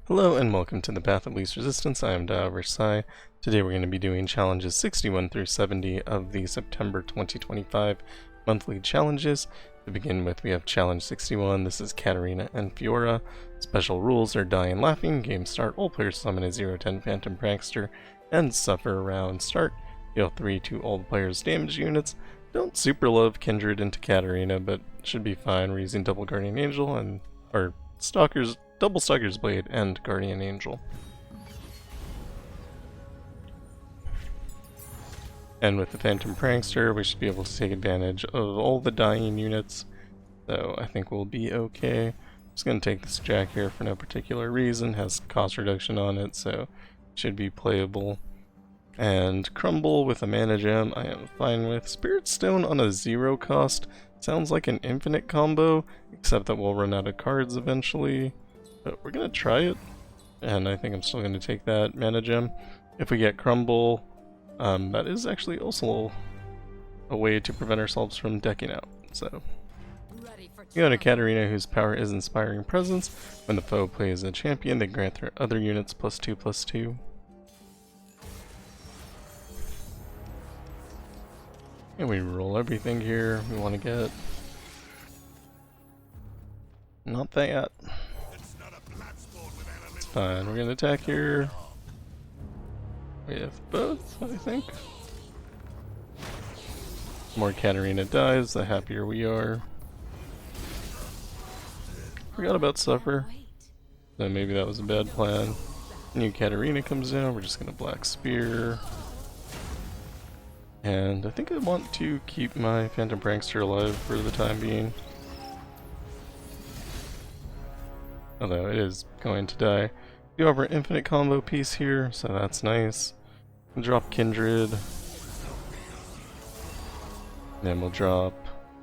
Hello and welcome to the Path of Least Resistance. I am Sai. Today we're going to be doing challenges 61 through 70 of the September 2025 monthly challenges. To begin with, we have challenge 61. This is Katarina and Fiora. Special rules are die and laughing, game start, all players summon a 0-10 Phantom Prankster, and suffer around start. Deal 3 to all players damage units. Don't super love Kindred into Katarina, but should be fine. We're using Double Guardian Angel and or Stalker's Double Stalker's Blade and Guardian Angel. And with the Phantom Prankster, we should be able to take advantage of all the dying units, so I think we'll be okay. I'm just going to take this Jack here for no particular reason, has cost reduction on it, so should be playable. And Crumble with a mana gem I am fine with. Spirit Stone on a 0 cost sounds like an infinite combo, except that we'll run out of cards eventually. But we're gonna try it, and I think I'm still gonna take that mana gem. If we get Crumble, that is actually also a way to prevent ourselves from decking out. So, we go to Katarina, whose power is Inspiring Presence. When the foe plays a champion, they grant their other units +2/+2. And we roll everything here we want to get. Not that. It's fine, we're gonna attack here. We have both, I think. The more Katarina dies, the happier we are. Forgot about Suffer. So maybe that was a bad plan. New Katarina comes in, we're just gonna Black Spear. And I think I want to keep my Phantom Prankster alive for the time being. Although it is going to die. We have our infinite combo piece here, so that's nice. We'll drop Kindred. Then we'll drop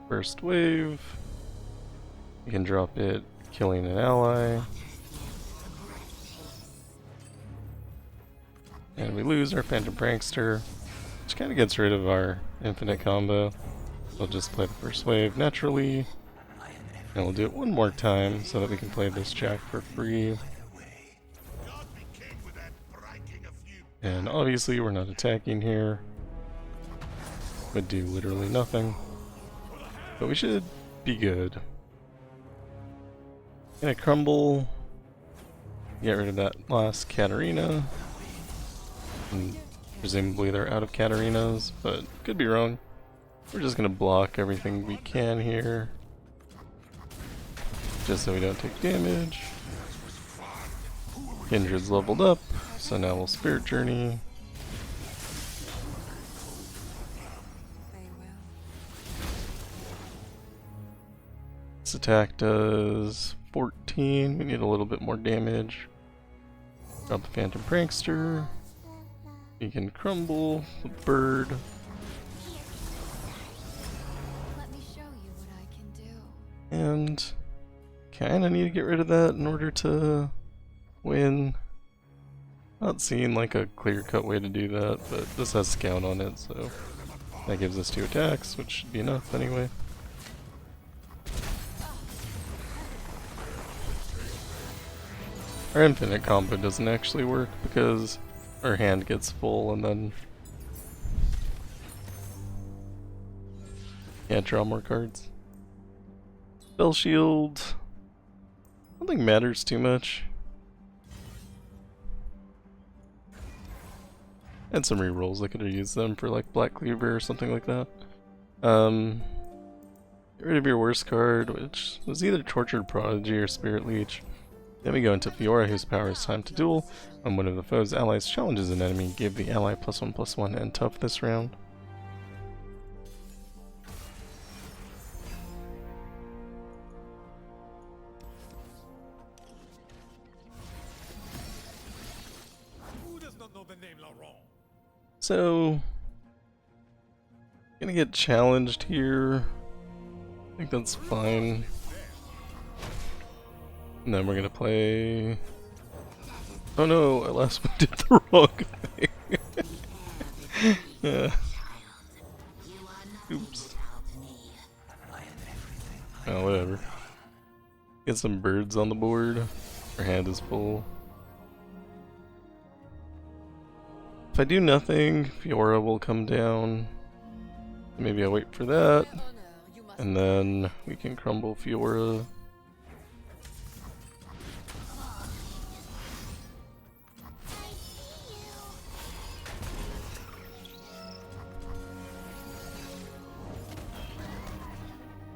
First Wave. We can drop it, killing an ally. And we lose our Phantom Prankster, which kind of gets rid of our infinite combo. We'll just play the First Wave naturally. And we'll do it one more time so that we can play this Jack for free. And obviously we're not attacking here. Would do literally nothing. But we should be good. Gonna Crumble. Get rid of that last Katarina. And presumably they're out of Katarinas, but could be wrong. We're just gonna block everything we can here, just so we don't take damage. Kindred's leveled up, so now we'll Spirit Journey. This attack does 14, we need a little bit more damage. Drop the Phantom Prankster. You can Crumble the bird. Let me show you what I can do. And kinda need to get rid of that in order to win. Not seeing like a clear-cut way to do that, but this has Scout on it, so that gives us 2 attacks, which should be enough anyway. Our infinite combo doesn't actually work because our hand gets full and then can't draw more cards. Spell Shield, I don't think matters too much. And some rerolls, I could have used them for like Black Cleaver or something like that. Get rid of your worst card, which was either Tortured Prodigy or Spirit Leech. Then we go into Fiora, whose power is Time to Duel. When one of the foe's allies challenges an enemy, give the ally +1/+1 and tough this round. So, gonna get challenged here. I think that's fine. And then we're gonna play. Oh no, I last one did the wrong thing. Yeah. Oops. Oh, whatever. Get some birds on the board. Our hand is full. If I do nothing, Fiora will come down. Maybe I wait for that, and then we can crumble Fiora.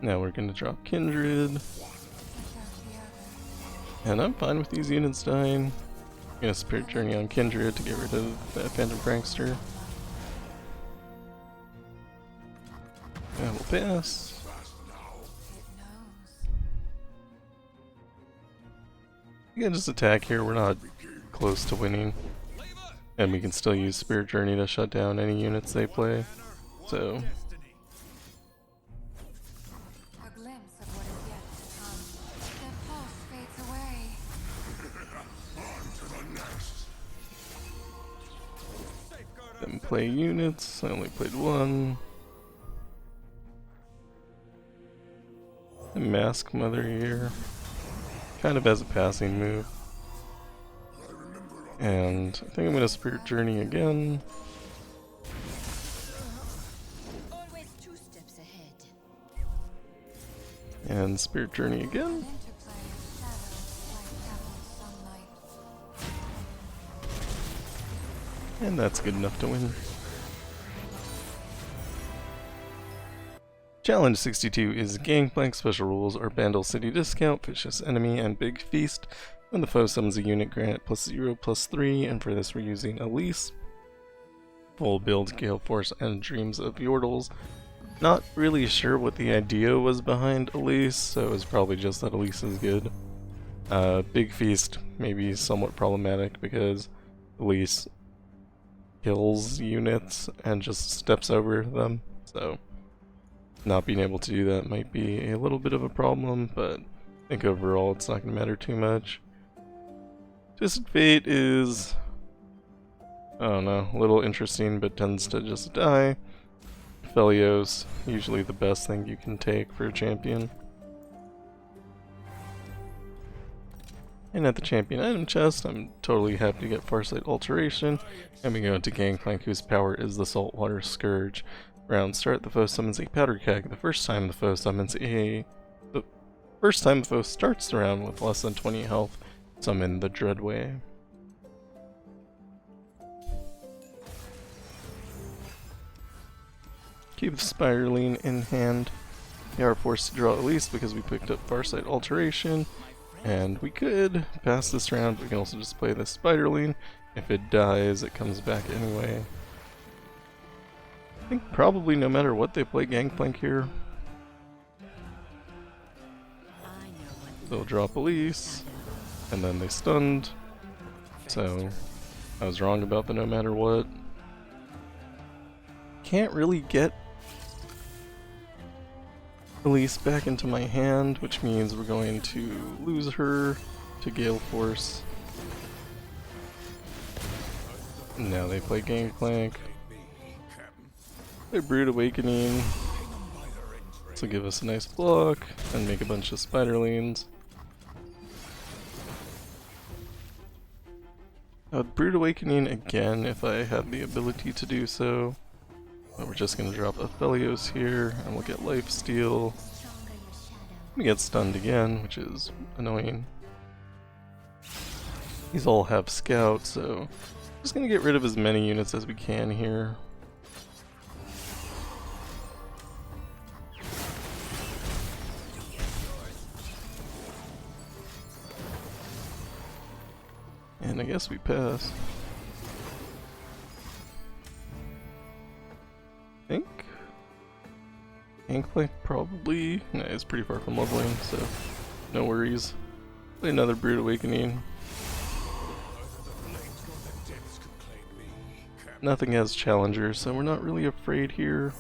Now we're going to drop Kindred. And I'm fine with these units dying. I'm going to Spirit Journey on Kindred to get rid of that Phantom Prankster. And we'll pass. We can just attack here, we're not close to winning. And we can still use Spirit Journey to shut down any units they play. So... Then play units, I only played one. And Mask Mother here. Kind of as a passing move. And I think I'm gonna Spirit Journey again. Always 2 steps ahead. And Spirit Journey again. And that's good enough to win. Challenge 62 is Gangplank. Special rules are Bandle City Discount, Vicious Enemy, and Big Feast. When the foe summons a unit, grant it +0/+3, and for this we're using Elise. Full build, Gale Force, and Dreams of Yordles. Not really sure what the idea was behind Elise, so it was probably just that Elise is good. Big Feast may be somewhat problematic because Elise kills units and just steps over them, so not being able to do that might be a little bit of a problem, but I think overall it's not going to matter too much. Twisted Fate is, I don't know, a little interesting, but tends to just die. Felios, usually the best thing you can take for a champion. And at the champion item chest, I'm totally happy to get Farsight Alteration, and we go into Gangplank, whose power is the Saltwater Scourge. Round start, the foe summons a Powder Keg. The first time the foe starts the round with less than 20 health, summon the Dreadway. Keep the Spiraling in hand. We are forced to draw Elise because we picked up Farsight Alteration. And we could pass this round, but we can also just play the Spiderling. If it dies, it comes back anyway. I think probably no matter what they play Gangplank here. They'll drop Elise, and then they stunned. So, I was wrong about the no matter what. Can't really get Elise back into my hand, which means we're going to lose her to Gale Force. Now they play Gangplank. They Brood Awakening. This will give us a nice block and make a bunch of Spiderlings. I would Brood Awakening again if I had the ability to do so. But we're just going to drop Aphelios here, and we'll get Lifesteal. We get stunned again, which is annoying. These all have Scout, so just going to get rid of as many units as we can here. And I guess we pass. I think Gangplank probably, nah, it's pretty far from leveling, so no worries. Play another Brood Awakening. Nothing has Challenger, so we're not really afraid here.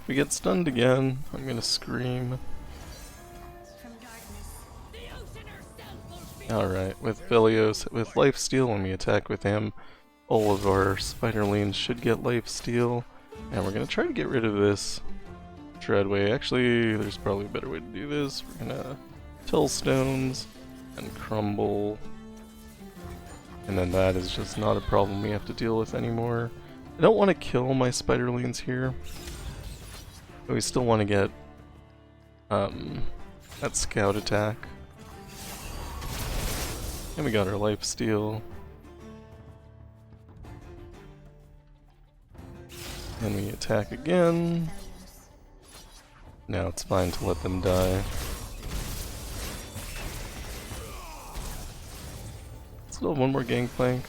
We get stunned again, I'm gonna scream. Alright, with Felios, with Lifesteal, when we attack with him, all of our Spiderlings should get Lifesteal, and we're going to try to get rid of this Dreadway. Actually, there's probably a better way to do this. We're going to Tillstones and crumble And then that is just not a problem we have to deal with anymore. I don't want to kill my spiderlings here, but we still want to get that scout attack. And we got our lifesteal. And we attack again. Now it's fine to let them die. Still have one more Gangplank.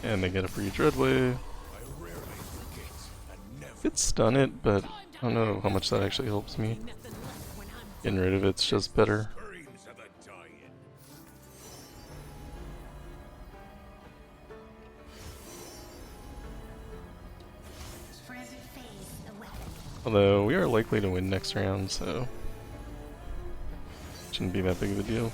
And they get a free Dreadwave. Could stun it, but I don't know how much that actually helps me. Getting rid of it's just better. Although we are likely to win next round, so shouldn't be that big of a deal.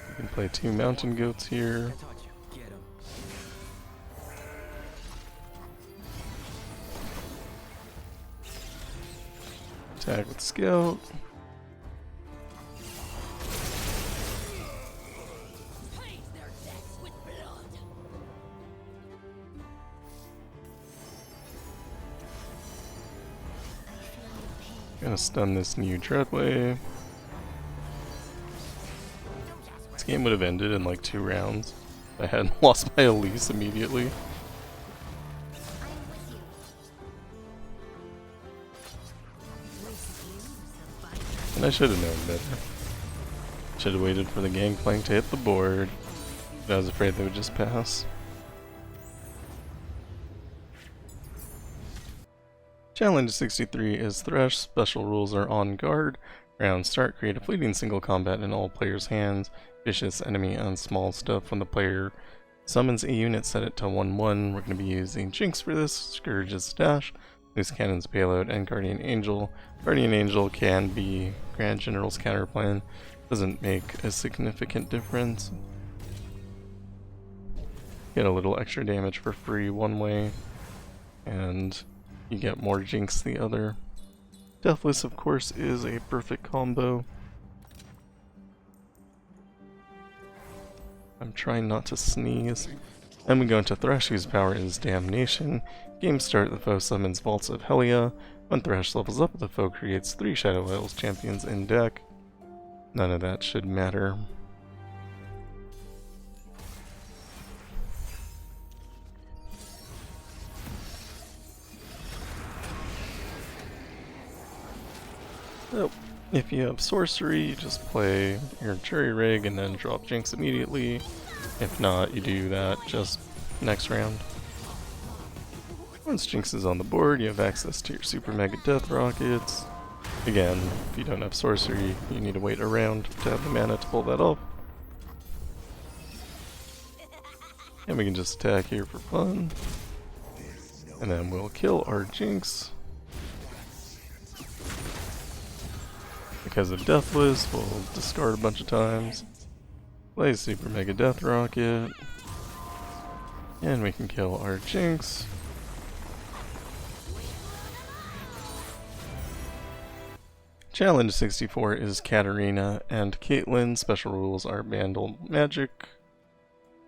We can play 2 mountain goats here. Attack with scout. Gonna stun this new Dreadwave. This game would have ended in like 2 rounds if I hadn't lost my Elise immediately. And I should have known better. Should have waited for the Gangplank to hit the board, but I was afraid they would just pass. Challenge 63 is Thresh. Special rules are on guard. Round start, create a fleeting single combat in all players' hands. Vicious enemy on small stuff. When the player summons a unit, set it to 1/1. We're going to be using Jinx for this, Scourge's Dash, Loose Cannon's Payload, and Guardian Angel. Guardian Angel can be Grand General's counterplan. Doesn't make a significant difference. Get a little extra damage for free one way, and you get more Jinx the other. Deathless, of course, is a perfect combo. I'm trying not to sneeze. Then we go into Thresh, whose power is Damnation. Game start, the foe summons Vaults of Helia. When Thresh levels up, the foe creates 3 Shadow Isles champions in deck. None of that should matter. So, if you have sorcery, you just play your Jury Rig and then drop Jinx immediately. If not, you do that just next round. Once Jinx is on the board, you have access to your Super Mega Death Rockets. Again, if you don't have sorcery, you need to wait around to have the mana to pull that off. And we can just attack here for fun. And then we'll kill our Jinx. Because of Deathless, we'll discard a bunch of times. Play Super Mega Death Rocket. And we can kill our Jinx. Challenge 64 is Katarina and Caitlyn. Special rules are Bandle Magic.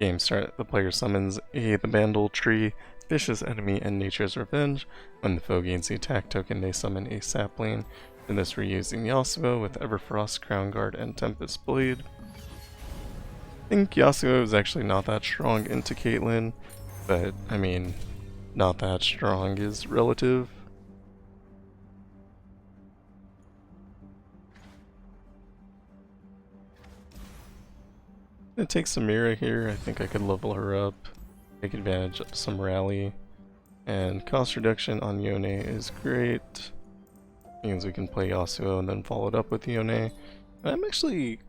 Game start, the player summons the Bandle Tree, Vicious Enemy, and Nature's Revenge. When the foe gains the attack token, they summon a sapling. In this, we're using Yasuo with Everfrost, Crown Guard, and Tempest Blade. I think Yasuo is actually not that strong into Caitlyn, but I mean, not that strong is relative. I'm gonna take Samira here. I think I could level her up, take advantage of some rally, and cost reduction on Yone is great. Means we can play Yasuo and then follow it up with Yone. And I'm actually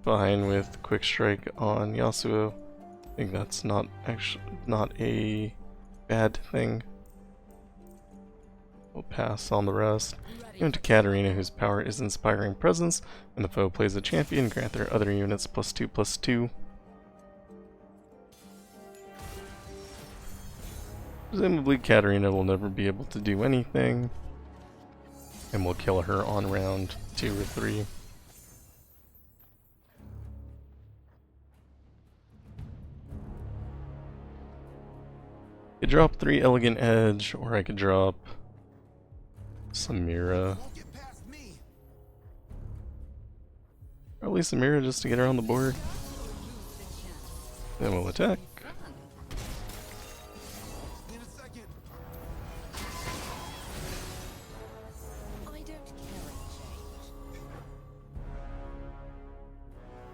fine with Quick Strike on Yasuo. I think that's not a bad thing. We'll pass on the rest. Go into Katarina, whose power is Inspiring Presence. When the foe plays a champion, grant their other units +2/+2. Presumably Katarina will never be able to do anything, and we'll kill her on round 2 or 3. I could drop 3 Elegant Edge, or I could drop Samira. Probably Samira just to get her on the board. Then we'll attack.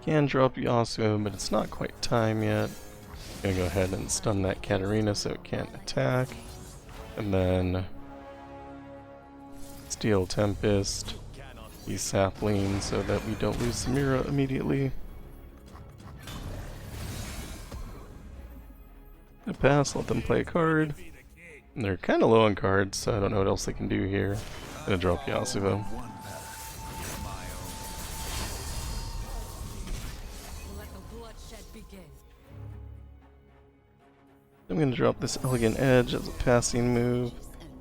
Can drop Yasuo, but it's not quite time yet. Gonna go ahead and stun that Katarina so it can't attack. And then Steel Tempest, these Sapling so that we don't lose Samira immediately. Gonna pass, let them play a card. And they're kinda low on cards, so I don't know what else they can do here. Gonna drop Yasuo. I'm going to drop this Elegant Edge as a passing move.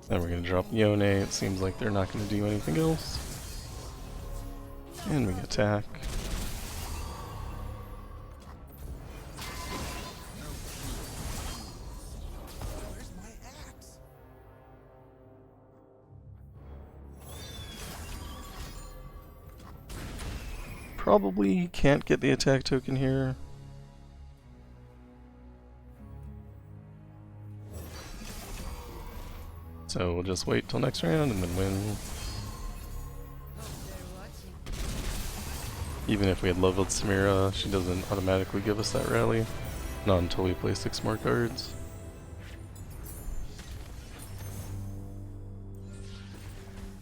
Then we're going to drop Yone. It seems like they're not going to do anything else. And we attack. Probably can't get the attack token here. So we'll just wait till next round and then win. Even if we had leveled Samira, she doesn't automatically give us that rally. Not until we play 6 more cards.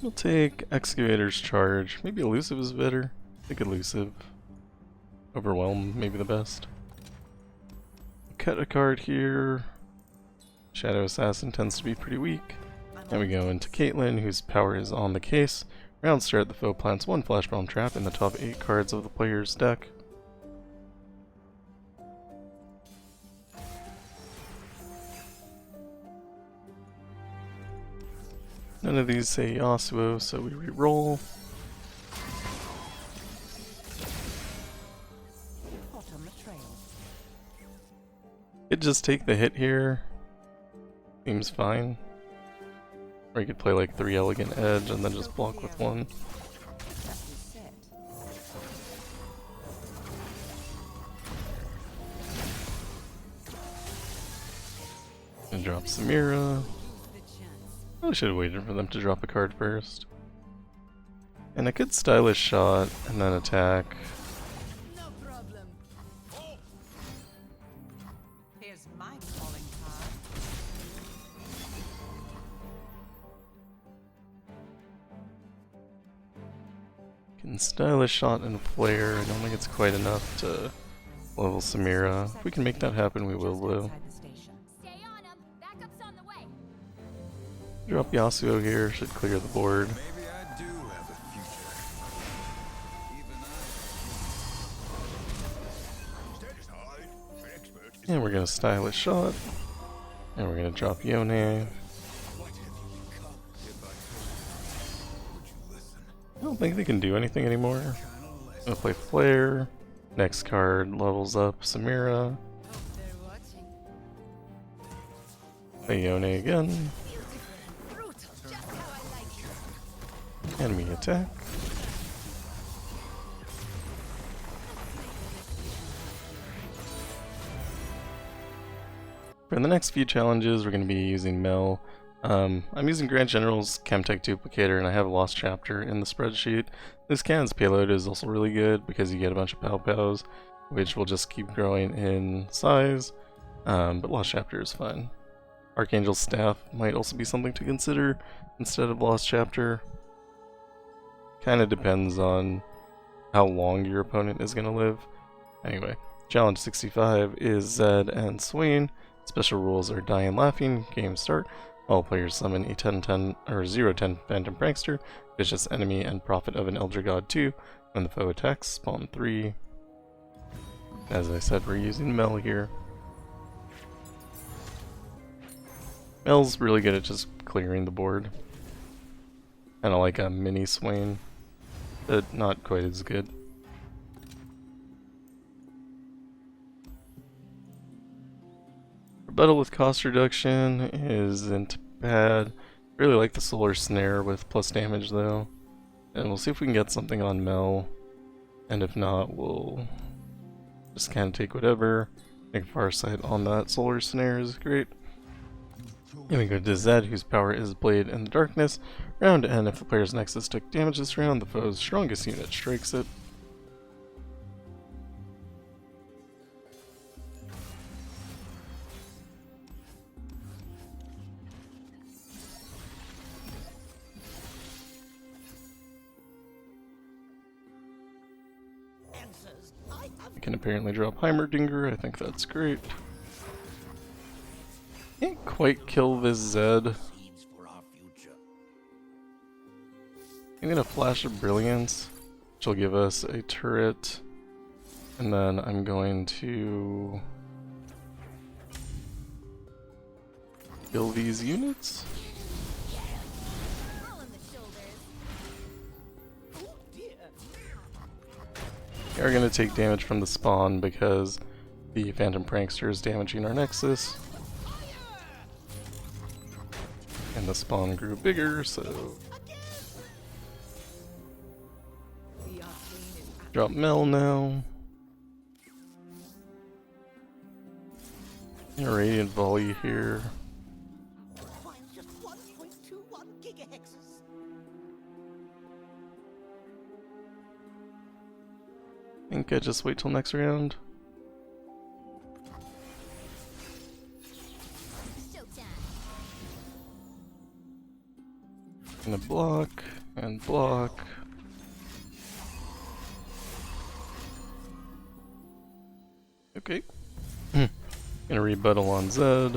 We'll take Excavator's Charge. Maybe Elusive is better. I think Elusive. Overwhelm, maybe the best. Cut a card here. Shadow Assassin tends to be pretty weak. Then we go into Caitlyn, whose power is on the case. Round start, the foe plants 1 Flash Bomb Trap in the top 8 cards of the player's deck. None of these say Yasuo, so we re-roll. Could just take the hit here. Seems fine. Or you could play like 3 Elegant Edge and then just block with 1. And drop Samira. Probably should have waited for them to drop a card first. And I could Stylish Shot and then attack. Can Stylish Shot and Flare. I don't think it's quite enough to level Samira. If we can make that happen, we will though. Drop Yasuo here, should clear the board. And we're gonna Stylish Shot. And we're gonna drop Yone. I don't think they can do anything anymore. I'm gonna play Flare. Next card levels up Samira. Play Yone again. Enemy attack. For the next few challenges, we're going to be using Mel. I'm using Grand General's Chemtech Duplicator, and I have a Lost Chapter in the spreadsheet. This cannon's payload is also really good because you get a bunch of Pow-Pows, which will just keep growing in size, but Lost Chapter is fine. Archangel's Staff might also be something to consider instead of Lost Chapter. Kind of depends on how long your opponent is going to live. Anyway, challenge 65 is Zed and Swain. Special rules are Die and Laughing, game start. All players summon a 10-10 or 0-10 Phantom Prankster, Vicious Enemy, and Prophet of an Elder God 2. When the foe attacks, spawn 3. As I said, we're using Mel here. Mel's really good at just clearing the board. Kinda like a mini Swain, but not quite as good. Rebuttal with cost reduction isn't bad. Really like the Solar Snare with plus damage though. And we'll see if we can get something on Mel. And if not, we'll just kind of take whatever. I think Farsight on that Solar Snare is great. And we go to Zed, whose power is Blade in the Darkness. Round end, if the player's Nexus took damage this round, the foe's strongest unit strikes it. We can apparently drop Heimerdinger, I think that's great. Can't quite kill this Zed. I'm gonna Flash of Brilliance, which will give us a turret, and then I'm going to kill these units. We are gonna take damage from the spawn because the Phantom Prankster is damaging our Nexus. And the spawn grew bigger, so drop Mel now. And a Radiant Volley here. I think I just wait till next round. Gonna block and block. Okay. Gonna rebuttal on Zed.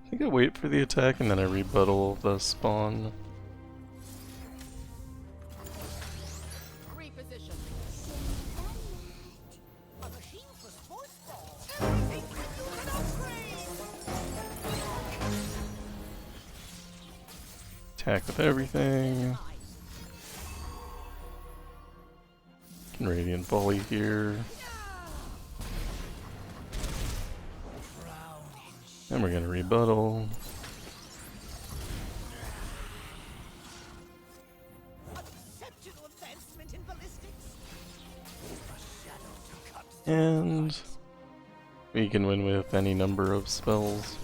I think I wait for the attack and then I rebuttal the spawn. Attack with everything. Can Radiant Volley here. And we're gonna rebuttal. And we can win with any number of spells.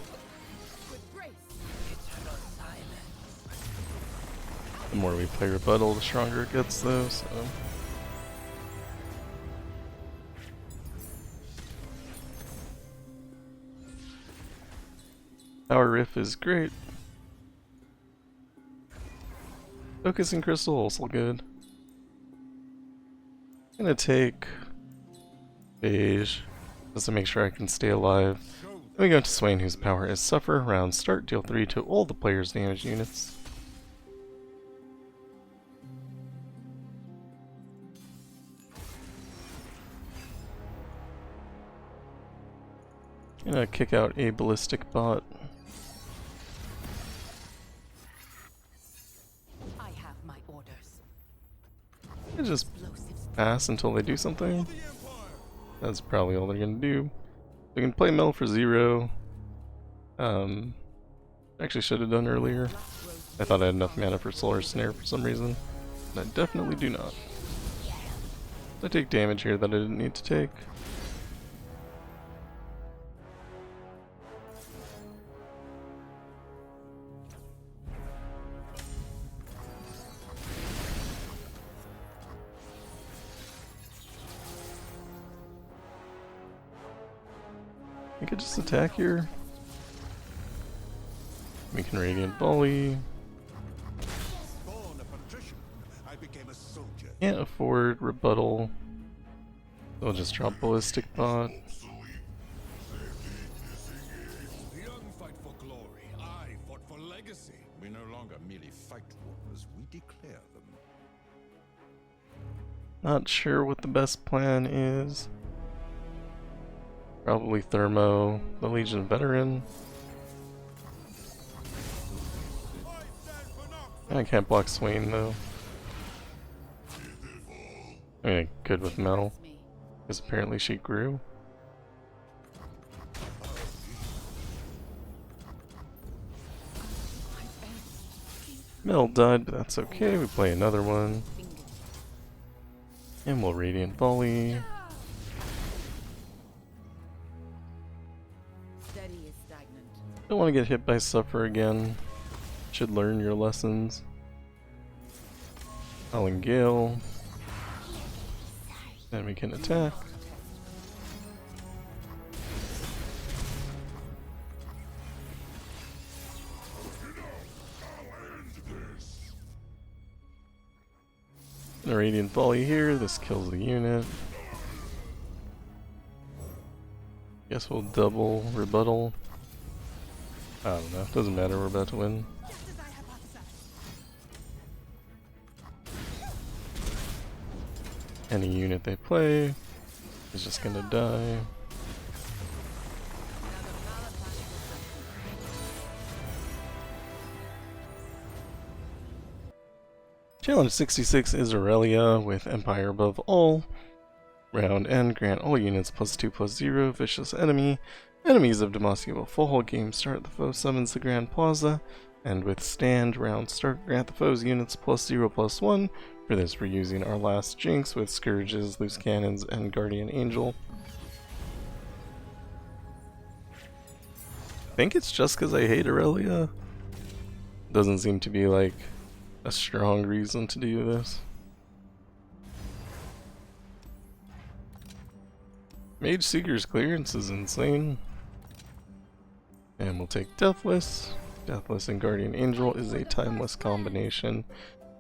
The more we play rebuttal, the stronger it gets though, so. Power Riff is great. Focusing Crystal also good. I'm gonna take Beige just to make sure I can stay alive. Then we go to Swain, whose power is Suffer. Round start, deal 3 to all the player's damage units. Gonna kick out a ballistic bot. I have my orders. I just pass until they do something. That's probably all they're gonna do. We can play Mel for 0. Actually should have done earlier. I thought I had enough mana for Solar Snare for some reason. And I definitely do not. I take damage here that I didn't need to take. I could just attack here. We can Radiant Volley. Can't afford rebuttal. We'll just drop Ballistic Bot. The young fight for glory. I fought for legacy. We no longer really fight war as we declare them. Not sure what the best plan is. Probably Thermo, the Legion veteran. I can't block Swain though. I mean, good with metal, because apparently she grew. Metal died, but that's okay. We play another one. And we'll Radiant Volley. Don't want to get hit by Suffer again. Should learn your lessons. Howling Gale. Then we can attack. The Radiant Volley here, this kills the unit. Guess we'll double rebuttal. I don't know, doesn't matter, we're about to win. Any unit they play is just gonna die. Challenge 66 is Irelia with Empire above all. Round end, grant all units +2/+0, vicious enemy. Enemies of Demacia will full game start. The foe summons the Grand Plaza. And with stand, round start, grant the foe's units +0/+1. For this, we're using our last Jinx with Scourges, Loose Cannons, and Guardian Angel. I think it's just because I hate Irelia. Doesn't seem to be like a strong reason to do this. Mage Seeker's clearance is insane. And we'll take Deathless. Deathless and Guardian Angel is a timeless combination.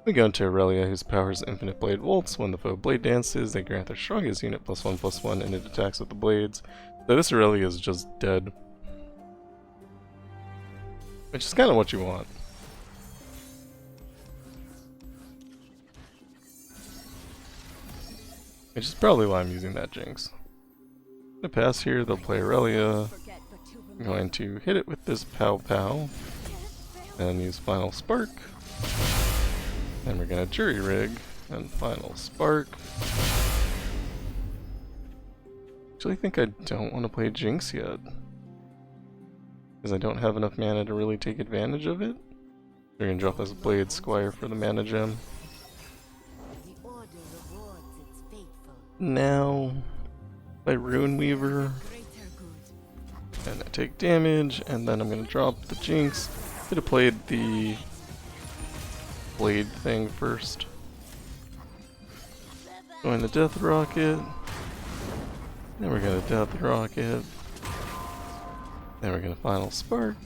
We go into Irelia, whose power is Infinite Blade Bolts. When the foe blade dances, they grant their strongest unit +1/+1 and it attacks with the blades. So this Irelia is just dead. Which is kind of what you want. Which is probably why I'm using that Jinx. To pass here, they'll play Irelia. I'm going to hit it with this Pow Pow. And use Final Spark. Then we're going to Jury Rig. And Final Spark. Actually, I think I don't want to play Jinx yet. Because I don't have enough mana to really take advantage of it. We're going to drop this Blade Squire for the mana gem. Now, by Rune Weaver, and I take damage, and then I'm going to drop the Jinx. Could have played the blade thing first. Going to Death Rocket, then we're going to Death Rocket, then we're going to Final Spark.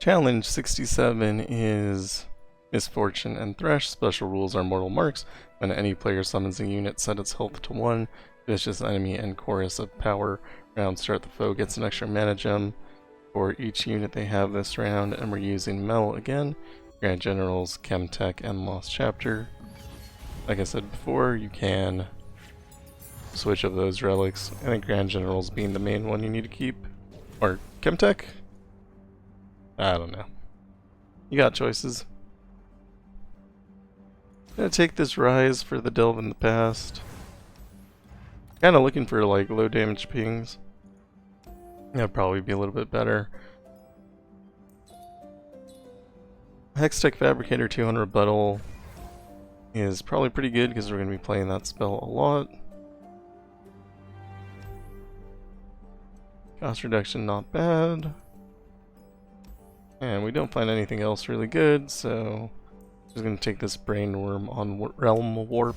Challenge 67 is Misfortune and Thresh. Special rules are mortal marks. When any player summons a unit, set its health to 1. Vicious enemy and chorus of power. Round start, the foe gets an extra mana gem for each unit they have this round, and we're using Mel again. Grand Generals, Chemtech, and Lost Chapter. Like I said before, you can switch up those relics. I think Grand Generals being the main one you need to keep. Or Chemtech? I don't know. You got choices. I'm gonna take this Rise for the Delve in the Past. Kinda looking for like low damage pings. That'd probably be a little bit better. Hextech Fabricator 200 Rebuttal is probably pretty good because we're gonna be playing that spell a lot. Cost reduction not bad. And we don't find anything else really good, so I'm just going to take this Brainworm on Realm Warp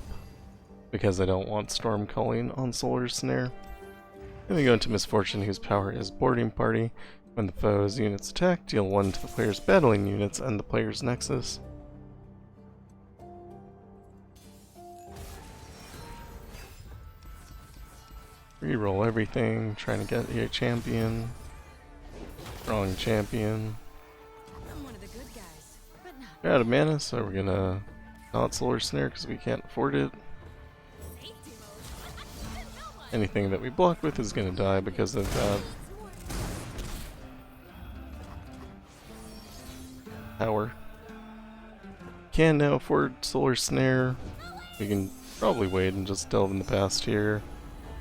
because I don't want Storm Culling on Solar Snare. Then we go into Misfortune, whose power is Boarding Party. When the foe's units attack, deal 1 to the player's battling units and the player's Nexus. Reroll everything, trying to get a champion. Wrong champion. I'm one of the good guys, but not We're out of mana, so we're gonna not Solar Snare because we can't afford it. safety mode. Anything that we block with is gonna die because of that power. Can now afford Solar Snare. We can probably wait and just delve in the past here.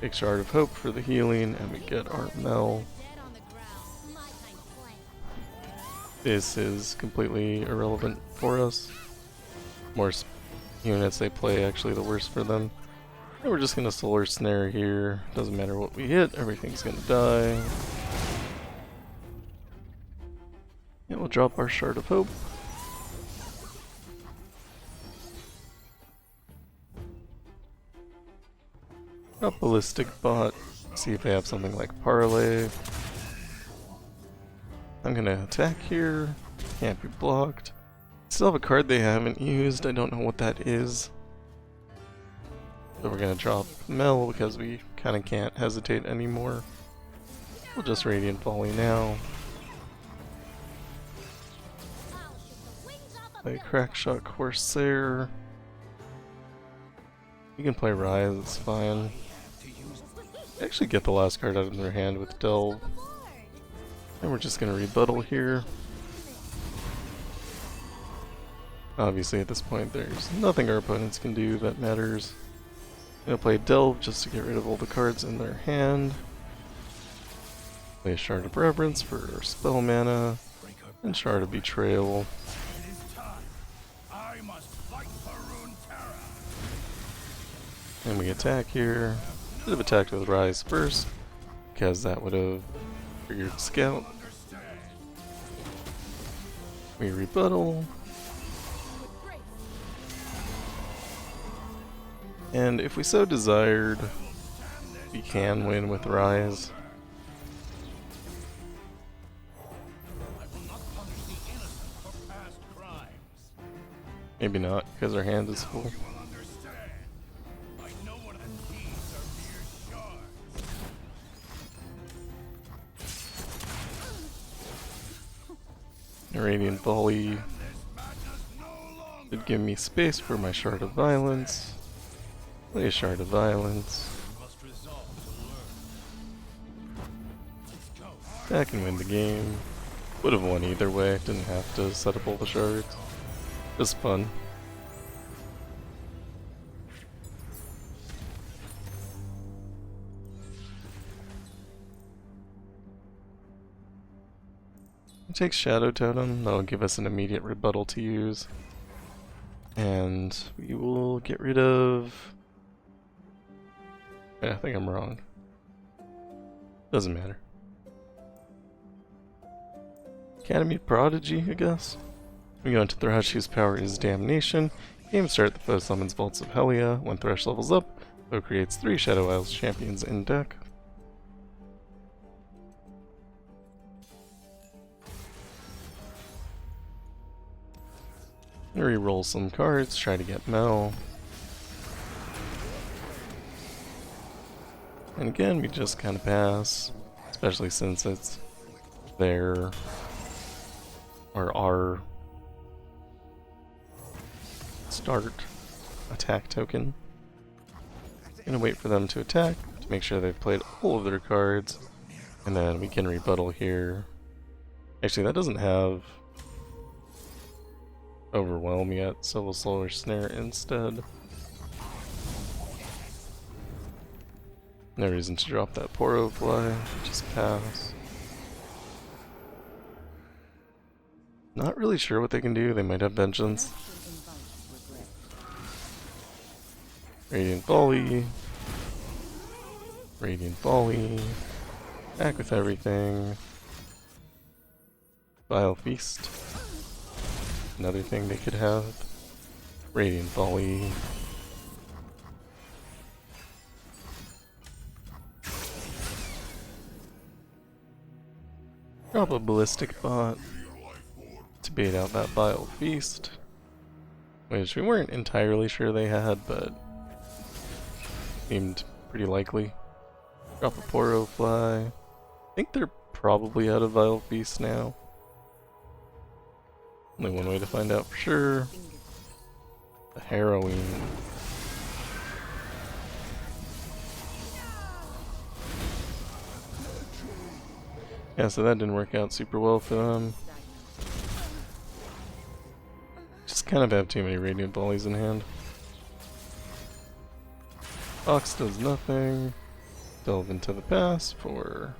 Take Shard of Hope for the healing, and we get our Mel. Dead on the ground. My kind of plan. This is completely irrelevant for us. More units they play, actually the worse for them. And we're just gonna Solar Snare here. Doesn't matter what we hit, everything's gonna die. And we'll drop our Shard of Hope. Drop Ballistic Bot. See if they have something like Parlay. I'm gonna attack here. Can't be blocked. Still have a card they haven't used. I don't know what that is. So we're gonna drop Mel because we kinda can't hesitate anymore. We'll just Radiant Volley now. Play Crackshot Corsair. You can play Rise, it's fine. Actually get the last card out of their hand with Delve. And we're just gonna rebuttal here. Obviously at this point there's nothing our opponents can do that matters. I'm gonna play Delve just to get rid of all the cards in their hand. Play Shard of Reverence for spell mana. And Shard of Betrayal. It is time. I must fight for Runeterra. And we attack here. Should have attacked with Rise first, because that would have triggered Scout. We rebuttal. And if we so desired, we can win with Rise. I will not punish the innocent for past crimes. Maybe not, because our hand is full. You will understand. I know what these are mere shards. Radiant Volley This madness no longer. would give me space for my Shard of Violence. Play a Shard of Violence. Must resolve to learn. Let's go. That can win the game. Would have won either way, didn't have to set up all the shards. Just fun. It takes Shadow Totem, that'll give us an immediate rebuttal to use. And we will get rid of... Yeah, I think I'm wrong. Doesn't matter. Academy Prodigy, I guess? We go into Thresh, whose power is Damnation. Game start, the foe summons Bolts of Helia. When Thresh levels up, foe creates 3 Shadow Isles champions in deck. Reroll some cards, try to get Mel. And again, we just kind of pass, especially since it's their, or our start attack token. Gonna wait for them to attack to make sure they've played all of their cards, and then we can rebuttal here. Actually, that doesn't have Overwhelm yet, so we'll Solar Snare instead. No reason to drop that Poro Fly, just pass. Not really sure what they can do, they might have Vengeance. Radiant Volley. Radiant Volley. Back with everything. Vile Feast. Another thing they could have. Radiant Volley. Drop a Ballistic Bot to bait out that Vile Feast, which we weren't entirely sure they had, but seemed pretty likely. Drop a Poro Fly. I think they're probably out of Vile Feast now. Only one way to find out for sure. The Harrowing. Yeah, so that didn't work out super well for them. Just kind of have too many Radiant Volleys in hand. Ox does nothing. Delve into the past for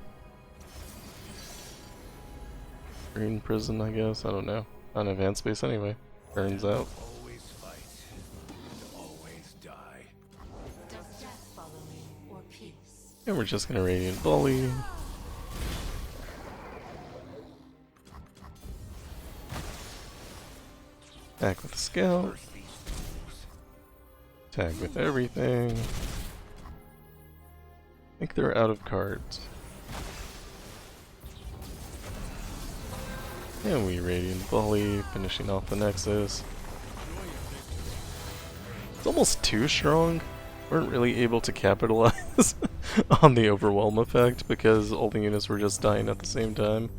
Green Prison, I guess. I don't know. On advanced space anyway. Burns out. Always fight. And always die. Does death follow me or peace? And we're just gonna Radiant Volley. Back with the Scout. Tag with everything. I think they're out of cards. And we Radiant Volley, finishing off the Nexus. It's almost too strong. Weren't really able to capitalize on the overwhelm effect because all the units were just dying at the same time.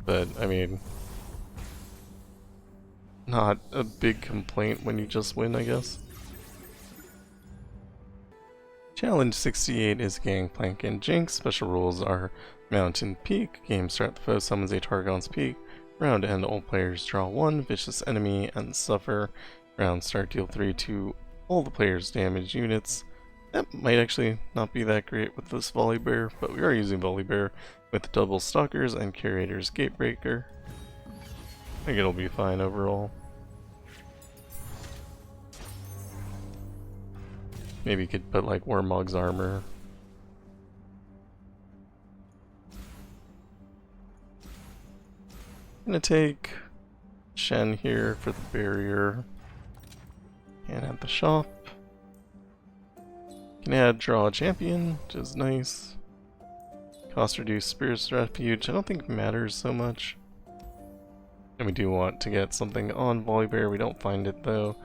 But, I mean, not a big complaint when you just win, I guess. Challenge 68 is Gangplank and Jinx. Special rules are Mountain Peak. Game start, the foe summons a target on peak. Round end, all players draw 1 vicious enemy and suffer. Round start, deal 3 to all the players' damaged units. That might actually not be that great with this Volibear, but we are using Volibear with double Stalkers and Curator's Gatebreaker. I think it'll be fine overall. Maybe you could put like Warmog's armor. I'm gonna take Shen here for the barrier. And at the shop. Can add draw a champion, which is nice. Cost reduce Spirit's Refuge, I don't think matters so much. And we do want to get something on Volibear, we don't find it though.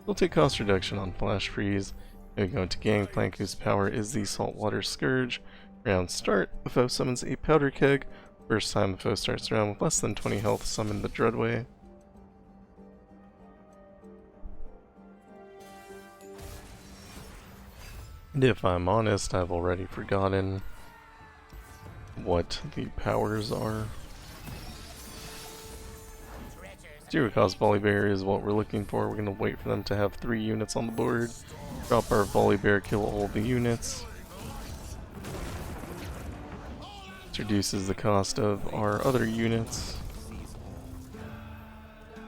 We'll take cost reduction on Flash Freeze. We go into Gangplank, whose power is the Saltwater Scourge. Round start, the foe summons a Powder Keg. First time the foe starts the round with less than 20 health, summon the Dreadway. And if I'm honest, I've already forgotten what the powers are. Zero cost Volibear is what we're looking for. We're going to wait for them to have 3 units on the board. Drop our Volibear, kill all the units. This reduces the cost of our other units.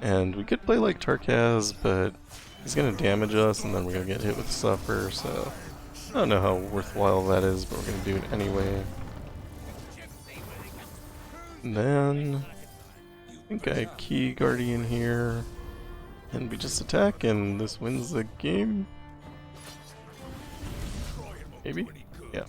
And we could play like Tarkaz, but he's going to damage us and then we're going to get hit with Suffer, so I don't know how worthwhile that is, but we're going to do it anyway. And then I think I Key Guardian here, and we just attack and this wins the game? Maybe? Yeah.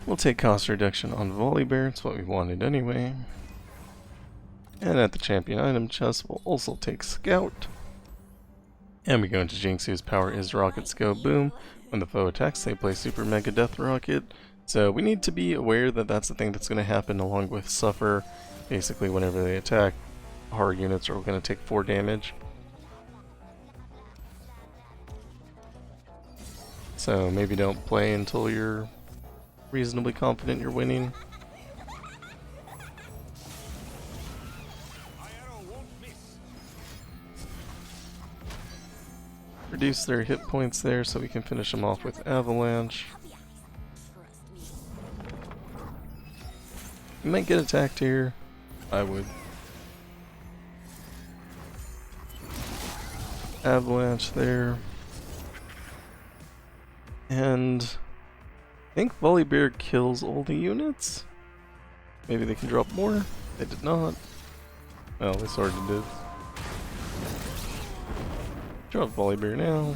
We'll take cost reduction on Volibear, it's what we wanted anyway. And at the champion item chest, we'll also take Scout. And we go into Jinx, whose power is Rockets Go Boom. When the foe attacks, they play Super Mega Death Rocket. So we need to be aware that that's the thing that's going to happen along with Suffer. Basically, whenever they attack, our units are going to take 4 damage. So maybe don't play until you're reasonably confident you're winning. Reduce their hit points there so we can finish them off with Avalanche. You might get attacked here. I would. Avalanche there. And I think Volibear kills all the units. Maybe they can drop more. They did not. Well, they sort of did. Drop Volibear now.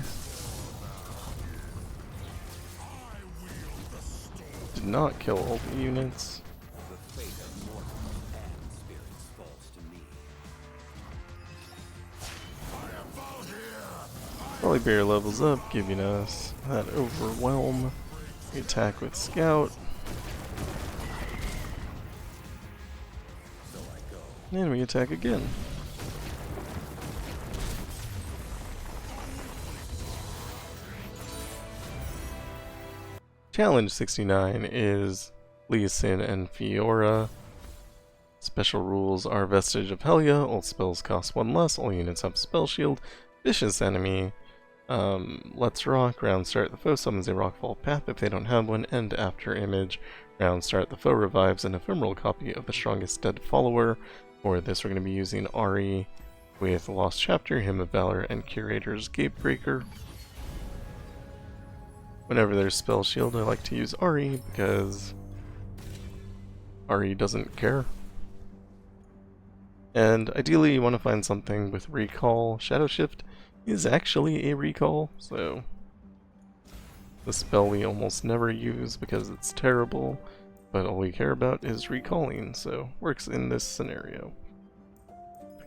did not kill all the units. The fate of mortals and spirits falls to me. Volibear levels up, giving us that overwhelm. We attack with Scout. And we attack again. Challenge 69 is Elise and Fiora. Special rules are Vestige of Helia, all spells cost 1 less, all units have Spell Shield, Vicious Enemy, Let's Rock, round start the foe summons a Rockfall Path if they don't have one, and After Image, round start the foe revives an ephemeral copy of the Strongest Dead Follower. For this we're going to be using Ahri with Lost Chapter, Hymn of Valor, and Curator's Gatebreaker. Whenever there's Spell Shield, I like to use Ahri because Ahri doesn't care. And ideally you want to find something with Recall. Shadow Shift is actually a recall, so the spell we almost never use because it's terrible, but all we care about is recalling, so works in this scenario.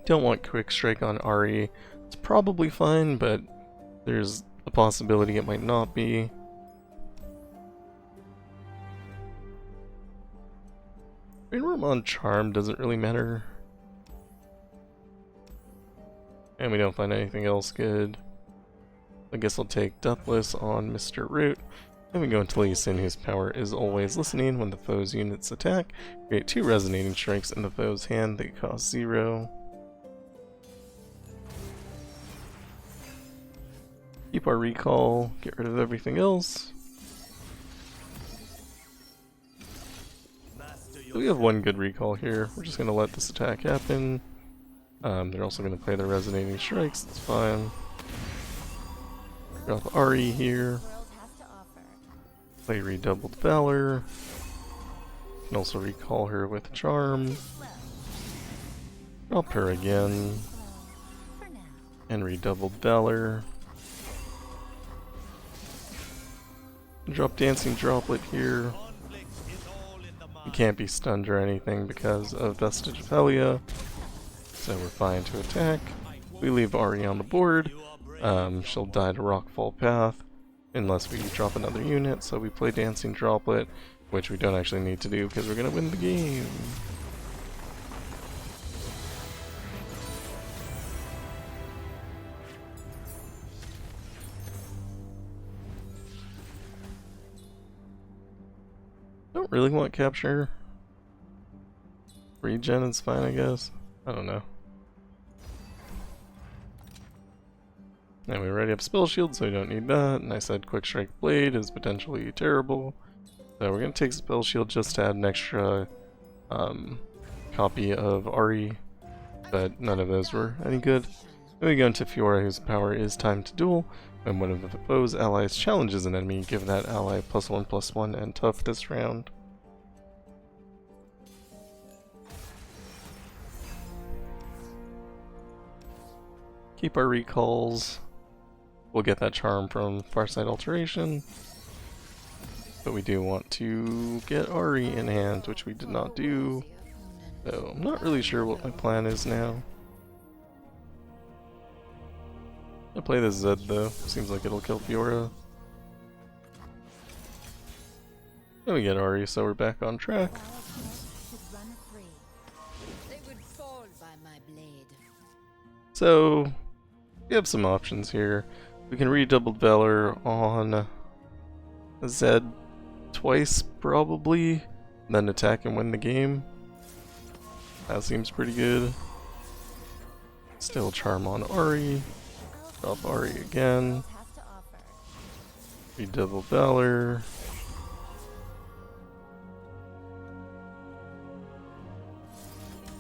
Don't want Quick Strike on Ahri. It's probably fine, but there's a possibility it might not be. Rainworm on Charm doesn't really matter. And we don't find anything else good. I guess I'll take Deathless on Mr. Root. Then we go into Elise, whose power is always listening. When the foe's units attack, create 2 resonating strikes in the foe's hand. They cost 0. Keep our recall, get rid of everything else. So we have 1 good recall here. We're just going to let this attack happen. They're also going to play their resonating strikes, that's fine. Drop Ahri here. Play Redoubled Valor. Can also recall her with Charm. Drop her again. And Redoubled Valor. Drop Dancing Droplet here. You can't be stunned or anything because of Vestige of Helia, so we're fine to attack. We leave Ahri on the board. She'll die to Rockfall Path unless we drop another unit, so we play Dancing Droplet, which we don't actually need to do because we're going to win the game. Don't really want capture. Regen is fine, I guess. I don't know. And we already have Spell Shield, so we don't need that. And I said Quick Strike Blade is potentially terrible. So we're going to take Spell Shield just to add an extra copy of Ahri, but none of those were any good. Then we go into Fiora, whose power is Time to Duel. When one of the foe's allies challenges an enemy, give that ally +1/+1 and tough this round. Keep our recalls. We'll get that charm from Farsight Alteration. But we do want to get Ahri in hand, which we did not do. So I'm not really sure what my plan is now. I'll play this Zed though. Seems like it'll kill Fiora. Then we get Ahri, so we're back on track. So we have some options here. We can Redoubled Valor on Zed twice probably, then attack and win the game. That seems pretty good. Still Charm on Ahri. Drop Ahri again. Redoubled Valor.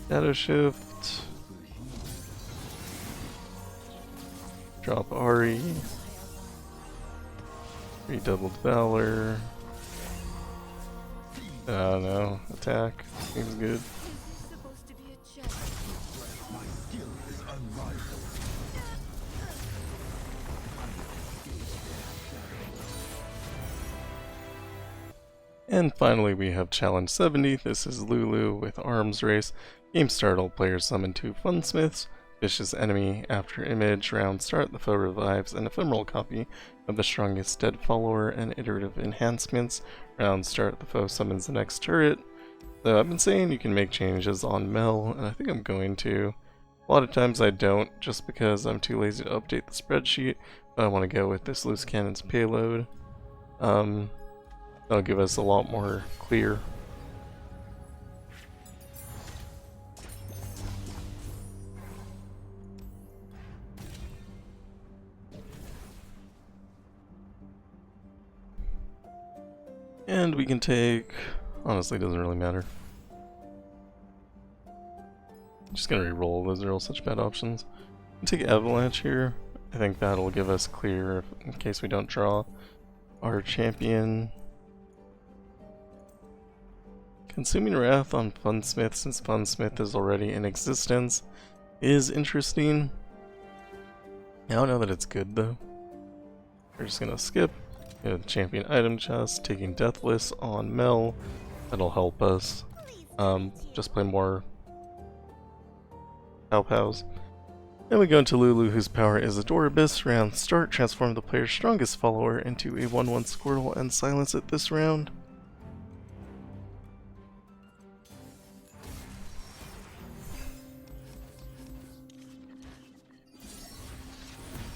Shadow Shift. Drop Ahri. Redoubled Valor. I don't know. Attack. Seems good. And finally we have Challenge 70. This is Lulu with Arms Race. Game start, all players summon 2 Funsmiths. Vicious enemy. After image, round start, the foe revives an ephemeral copy of the strongest dead follower and iterative enhancements. Round start, the foe summons the next turret. So I've been saying you can make changes on Mel, and I think I'm going to. A lot of times I don't, just because I'm too lazy to update the spreadsheet, but I want to go with this loose cannon's payload. That'll give us a lot more clear. And we can take, honestly, it doesn't really matter. I'm just gonna reroll, those are all such bad options. We can take Avalanche here. I think that'll give us clear in case we don't draw our champion. Consuming Wrath on Funsmith, since Funsmith is already in existence, is interesting. I don't know that it's good though. We're just gonna skip. The champion item chest, taking Deathless on Mel. That'll help us. Just play more Pow-Pows. Then we go into Lulu, whose power is Adorabiss. Round start, transform the player's strongest follower into a 1/1 squirrel and silence it this round.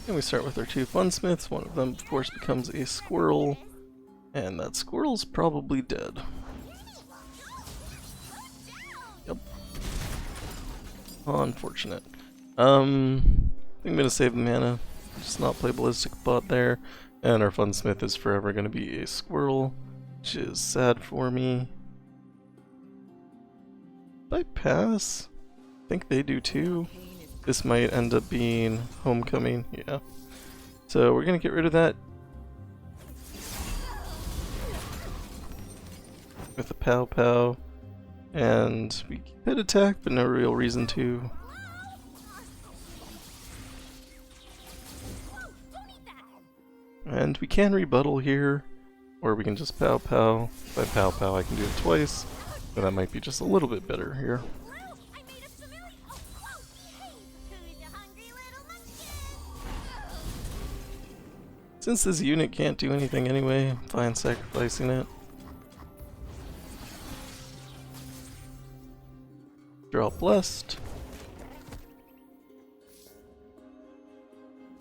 And we start with our 2 Funsmiths. One of them, of course, becomes a squirrel, and that squirrel's probably dead. Yep. Unfortunate. I think I'm gonna save the mana, just not play Ballistic Bot there, and our Funsmith is forever gonna be a squirrel, which is sad for me. Did I pass? I think they do too. This might end up being Homecoming, yeah. So we're gonna get rid of that with a Pow-Pow, and we could attack, but no real reason to. And we can rebuttal here, or we can just Pow-Pow. If I Pow-Pow, I can do it twice, but that might be just a little bit better here. Since this unit can't do anything anyway, I'm fine sacrificing it. Draw Blessed.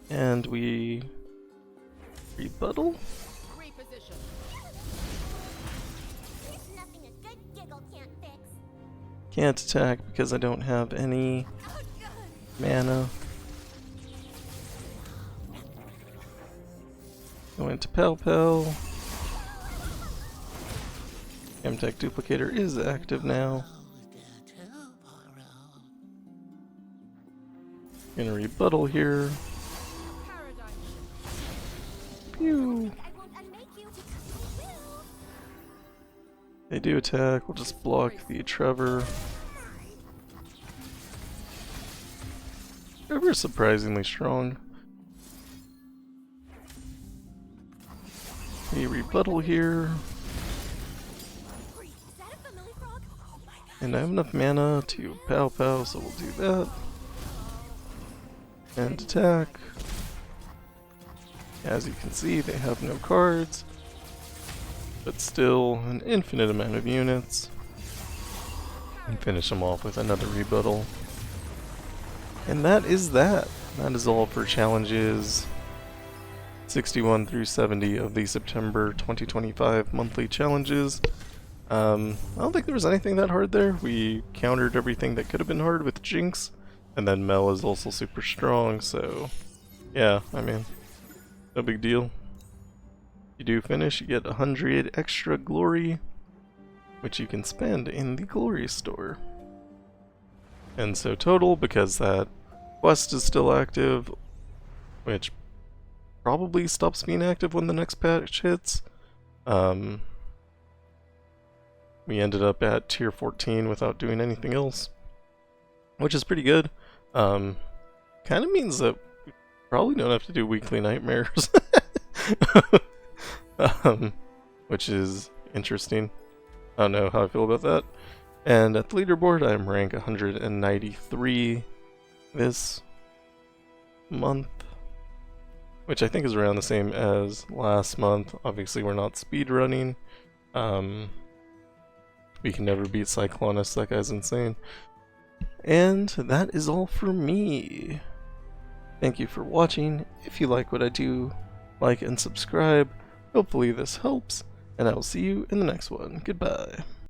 And we rebuttal. Can't attack because I don't have any mana. Go into Pow-Pow. Amtech Duplicator is active now. Gonna rebuttal here. Pew! They do attack, we'll just block the Trevor. Trevor's surprisingly strong. We rebuttal here. And I have enough mana to Pow-Pow, so we'll do that. And attack. As you can see, they have no cards, but still an infinite amount of units. And finish them off with another rebuttal. And that is that. That is all for challenges 61 through 70 of the September 2025 monthly challenges. I don't think there was anything that hard there. We countered everything that could have been hard with Jinx, and then Mel is also super strong, so yeah, I mean, no big deal. You do finish, you get 100 extra glory, which you can spend in the glory store. And so total, because that quest is still active, which probably stops being active when the next patch hits. We ended up at tier 14 without doing anything else, which is pretty good. Kind of means that we probably don't have to do weekly nightmares, which is interesting. I don't know how I feel about that. And at the leaderboard, I'm rank 193 this month, which I think is around the same as last month. Obviously, we're not speedrunning. We can never beat Cyclonus, that guy's insane. And that is all for me. Thank you for watching. If you like what I do, like and subscribe. Hopefully this helps, and I will see you in the next one. Goodbye.